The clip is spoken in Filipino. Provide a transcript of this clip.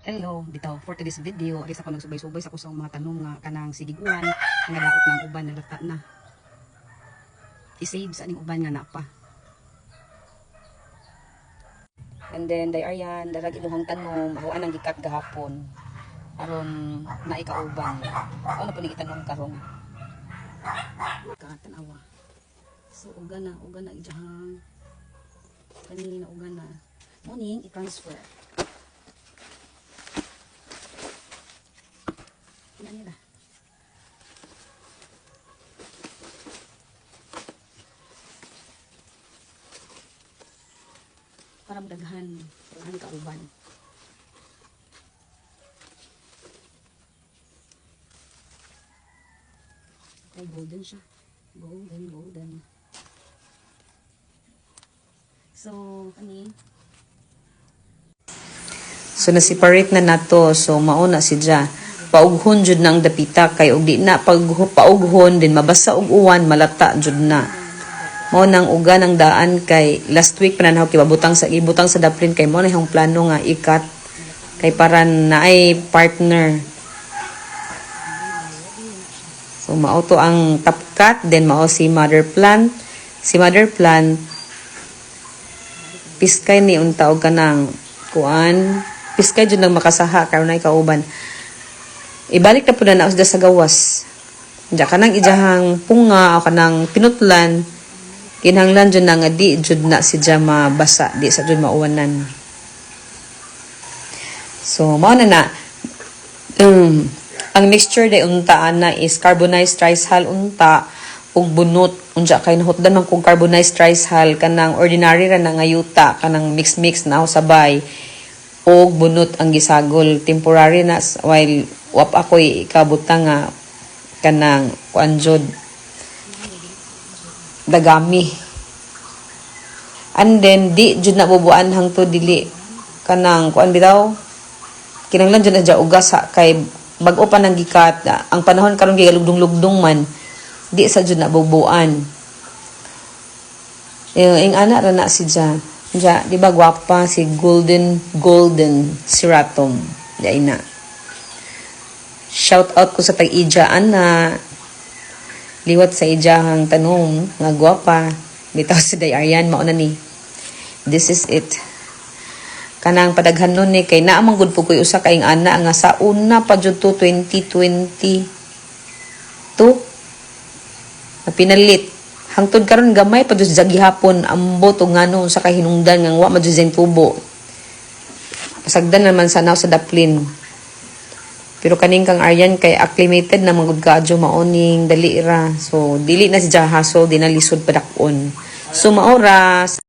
Hello, bitaw for today's video, ari sa ko nagsubay-subay sa kusang mga tanong nga kanang sidiguan, nga daot ng uban na lata na. I-save sa aning uban nga napa. And then day ayan, darag imuhang tanong, ako anang gikat gahapon. Aron naikauban. Ano na po ni itanong karong? Katanawa. So uga na ijahang kanina uga na. Morning, i-transfer. Ina nila. Para daghan kauban. Ay, golden siya. Golden. So, So na-separate na nato. So mauna si Ja. Paughon jud na ang dapita kay ug di na pag paughon din mabasa og uwan malata jud na. Mao nang uga ng daan kay last week pananaw kay ibutang sa daplin kay mo na yung plano nga ikat kay para naay partner. So mao to ang top cut, then mao si mother plant. Si mother plant piskay ni unta og kanang kuan, piskay jud nang makasaha karon ay kauban. Ibalik na po na naos sa gawas. Diya kanang ijahang punga o kanang pinutlan, kinahanglan jud na nga di jud na si Diya mabasa, di sa jud mauwanan. So mao na ang mixture day unta ana is carbonized rice hull unta ug bunot. Unsa kay nahutdan man kung carbonized rice hull kanang ordinary ra na nga yuta kanang mix na sabay og bunot ang gisagol temporary na while wap ako'y ikabutang nga kanang kuanjod dagami. And then di jud na bubuan hangtod dili kanang kuan bitaw kinahanglan jud na dya ugas kay bag-o pa nang gikat ang panahon karon kay lugdong-lugdong man di sa jud na bubuan. Ing ana ra na si Diya. Diya, di ba gwapa si golden siratom. Diya ina. Shout out ko sa tag-ija ana. Liwat sa ijahang tanong nga gwapa. Bitaw si Day Aryan mao na ni. This is it. Kanang padaghan nun ni kay naamang gud po ko'y usa kaing ana nga sa una pa jud to 2022 na pinalit. Hangtod karon gamay pa jud sa gihapon ambot og ngano sa kahinungdan nga wa madjud tubo. Pasagdan naman sa naw sa daplin. Pero kaning kang Aryan kay acclimated na magud kaadyo maoning dali ra. So dili na si Jahaso dinalisod padakon. So maoras